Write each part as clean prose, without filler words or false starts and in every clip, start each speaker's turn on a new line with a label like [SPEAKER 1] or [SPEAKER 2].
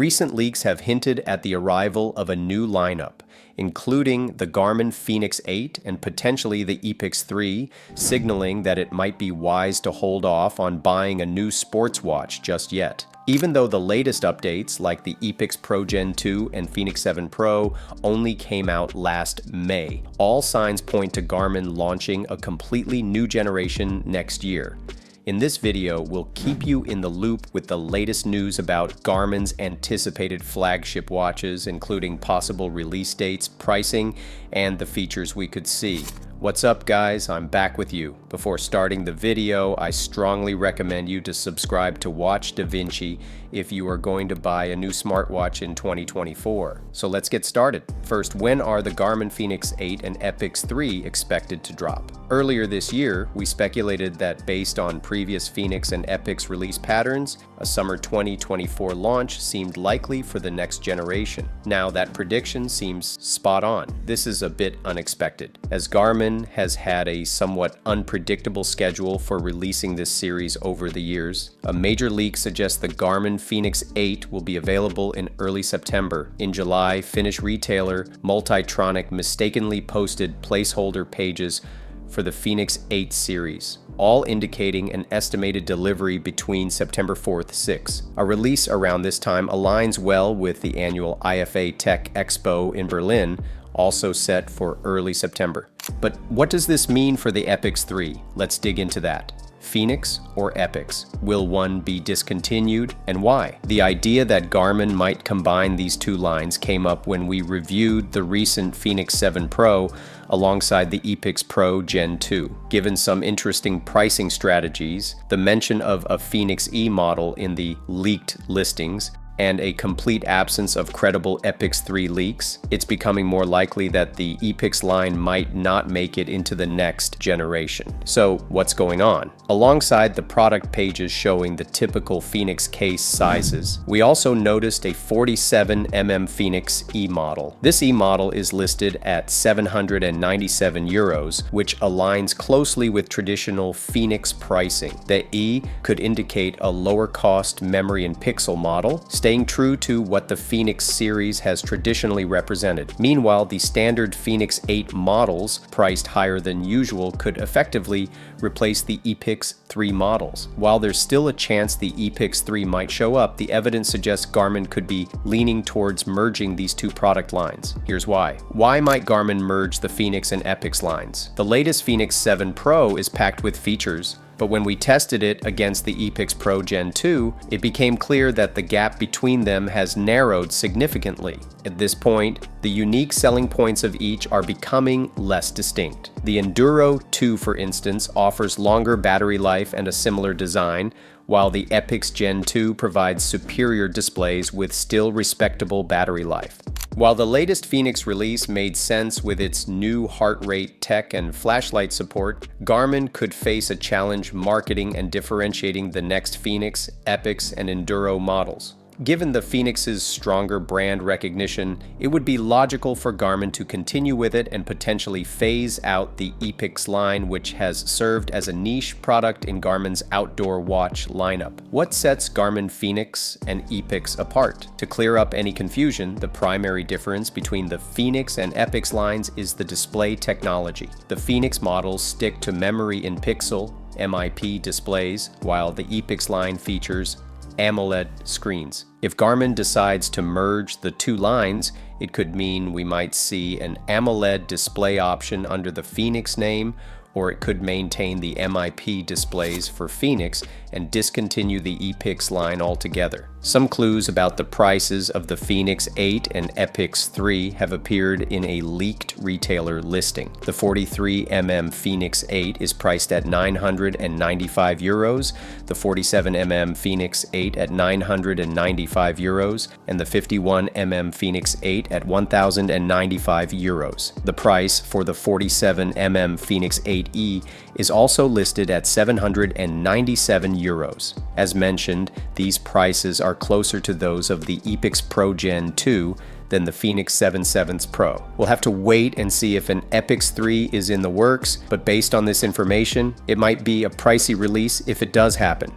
[SPEAKER 1] Recent leaks have hinted at the arrival of a new lineup, including the Garmin Fenix 8 and potentially the Epix 3, signaling that it might be wise to hold off on buying a new sports watch just yet. Even though the latest updates, like the Epix Pro Gen 2 and Fenix 7 Pro, only came out last May, all signs point to Garmin launching a completely new generation next year. In this video, we'll keep you in the loop with the latest news about Garmin's anticipated flagship watches, including possible release dates, pricing, and the features we could see. What's up, guys? I'm back with you. Before starting the video, I strongly recommend you to subscribe to Watch Da Vinci if you are going to buy a new smartwatch in 2024. So let's get started. First, when are the Garmin Fenix 8 and Epix 3 expected to drop? Earlier this year, we speculated that based on previous Fenix and Epix release patterns, a summer 2024 launch seemed likely for the next generation. Now that prediction seems spot on. This is a bit unexpected, as Garmin has had a somewhat unpredictable schedule for releasing this series over the years. A major leak suggests the Garmin Fenix 8 will be available in early September. In July, Finnish retailer Multitronic mistakenly posted placeholder pages for the Fenix 8 series, all indicating an estimated delivery between September 4th-6th. A release around this time aligns well with the annual IFA Tech Expo in Berlin, also set for early September. But what does this mean for the Epix 3? Let's dig into that. Fenix or Epix? Will one be discontinued, and why? The idea that Garmin might combine these two lines came up when we reviewed the recent Fenix 7 Pro alongside the Epix Pro Gen 2. Given some interesting pricing strategies, the mention of a Fenix E model in the leaked listings, and a complete absence of credible Epix 3 leaks, it's becoming more likely that the Epix line might not make it into the next generation. So what's going on? Alongside the product pages showing the typical Fenix case sizes, we also noticed a 47mm Fenix E model. This E model is listed at 797 euros, which aligns closely with traditional Fenix pricing. The E could indicate a lower cost memory and pixel model, staying true to what the Fenix series has traditionally represented. Meanwhile, the standard Fenix 8 models, priced higher than usual, could effectively replace the Epix 3 models. While there's still a chance the Epix 3 might show up, the evidence suggests Garmin could be leaning towards merging these two product lines. Here's why. Why might Garmin merge the Fenix and Epix lines? The latest Fenix 7 Pro is packed with features, but when we tested it against the Epix Pro Gen 2, it became clear that the gap between them has narrowed significantly. At this point, the unique selling points of each are becoming less distinct. The Enduro 2, for instance, offers longer battery life and a similar design, while the Epix Gen 2 provides superior displays with still respectable battery life. While the latest Fenix release made sense with its new heart rate tech and flashlight support, Garmin could face a challenge marketing and differentiating the next Fenix, Epix, and Enduro models. Given the Fenix's stronger brand recognition, it would be logical for Garmin to continue with it and potentially phase out the Epix line, which has served as a niche product in Garmin's outdoor watch lineup. What sets Garmin Fenix and Epix apart? To clear up any confusion, the primary difference between the Fenix and Epix lines is the display technology. The Fenix models stick to memory in pixel (MIP) displays, while the Epix line features AMOLED screens. If Garmin decides to merge the two lines, it could mean we might see an AMOLED display option under the Fenix name, or it could maintain the MIP displays for Fenix and discontinue the Epix line altogether. Some clues about the prices of the Fenix 8 and Epix 3 have appeared in a leaked retailer listing. The 43mm Fenix 8 is priced at 995 euros, the 47mm Fenix 8 at 995 euros, and the 51mm Fenix 8 at 1095 euros. The price for the 47mm Fenix 8E is also listed at 797 euros. As mentioned, these prices are closer to those of the Epix Pro Gen 2 than the Fenix 7 7th Pro. We'll have to wait and see if an Epix 3 is in the works, but based on this information, it might be a pricey release if it does happen.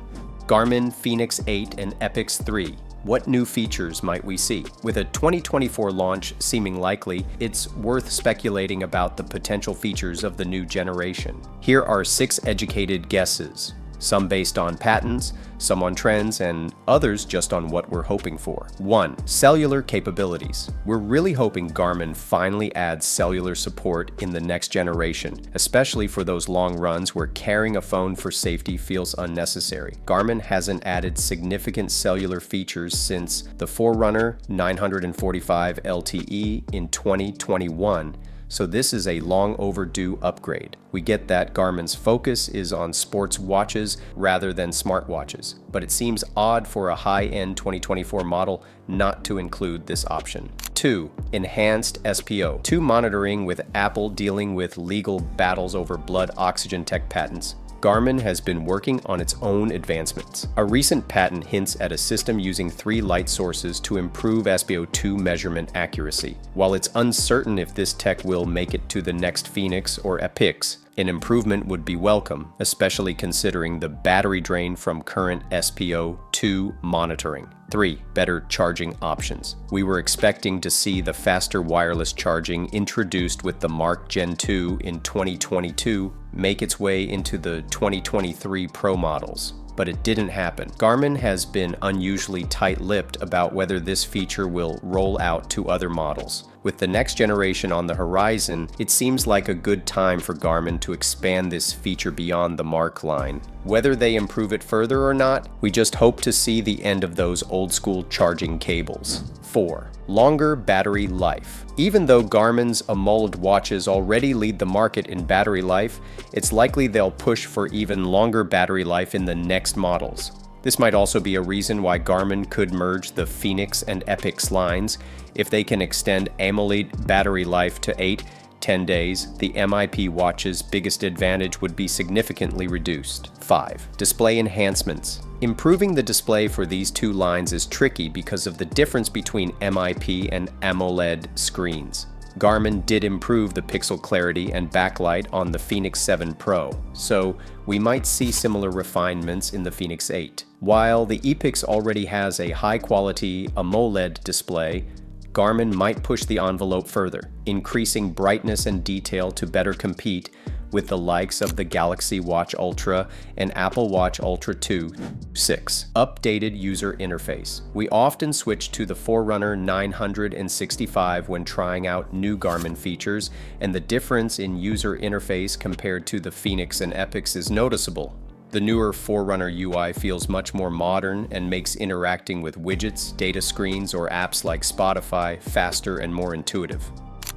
[SPEAKER 1] Garmin Fenix 8 and Epix 3. What new features might we see? With a 2024 launch seeming likely, it's worth speculating about the potential features of the new generation. Here are 6 educated guesses. Some based on patents, some on trends, and others just on what we're hoping for. 1. Cellular capabilities. We're really hoping Garmin finally adds cellular support in the next generation, especially for those long runs where carrying a phone for safety feels unnecessary. Garmin hasn't added significant cellular features since the Forerunner 945 LTE in 2021. So this is a long overdue upgrade. We get that Garmin's focus is on sports watches rather than smartwatches, but it seems odd for a high-end 2024 model not to include this option. 2. Enhanced SPO. 2. Monitoring with Apple dealing with legal battles over blood oxygen tech patents. Garmin has been working on its own advancements. A recent patent hints at a system using 3 light sources to improve SPO2 measurement accuracy. While it's uncertain if this tech will make it to the next Fenix or Epix, an improvement would be welcome, especially considering the battery drain from current SPO2 monitoring. 3. Better charging options. We were expecting to see the faster wireless charging introduced with the Mark Gen 2 in 2022 make its way into the 2023 Pro models, but it didn't happen. Garmin has been unusually tight-lipped about whether this feature will roll out to other models. With the next generation on the horizon, it seems like a good time for Garmin to expand this feature beyond the Mark line. Whether they improve it further or not, we just hope to see the end of those old-school charging cables. 4. Longer battery life. Even though Garmin's AMOLED watches already lead the market in battery life, it's likely they'll push for even longer battery life in the next models. This might also be a reason why Garmin could merge the Fenix and Epix lines. If they can extend AMOLED battery life to 8-10 days, the MIP watch's biggest advantage would be significantly reduced. 5. Display enhancements. Improving the display for these 2 lines is tricky because of the difference between MIP and AMOLED screens. Garmin did improve the pixel clarity and backlight on the Fenix 7 Pro, so we might see similar refinements in the Fenix 8. While the Epix already has a high-quality AMOLED display, Garmin might push the envelope further, increasing brightness and detail to better compete with the likes of the Galaxy Watch Ultra and Apple Watch Ultra 2. 6. Updated user interface. We often switch to the Forerunner 965 when trying out new Garmin features, and the difference in user interface compared to the Fenix and Epix is noticeable. The newer Forerunner UI feels much more modern and makes interacting with widgets, data screens, or apps like Spotify faster and more intuitive.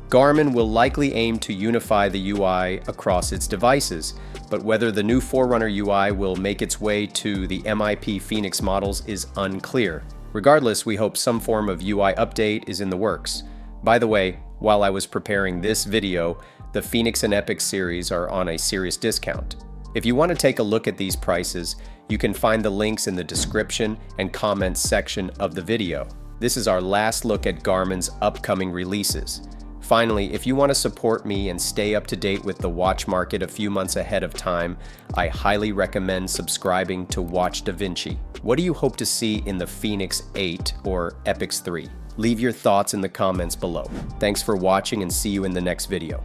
[SPEAKER 1] Garmin will likely aim to unify the UI across its devices, but whether the new Forerunner UI will make its way to the MIP Fenix models is unclear. Regardless, we hope some form of UI update is in the works. By the way, while I was preparing this video, the Fenix and Epix series are on a serious discount. If you want to take a look at these prices, you can find the links in the description and comments section of the video. This is our last look at Garmin's upcoming releases. Finally, if you want to support me and stay up to date with the watch market a few months ahead of time, I highly recommend subscribing to Watch Da Vinci. What do you hope to see in the Fenix 8 or Epix 3? Leave your thoughts in the comments below. Thanks for watching and see you in the next video.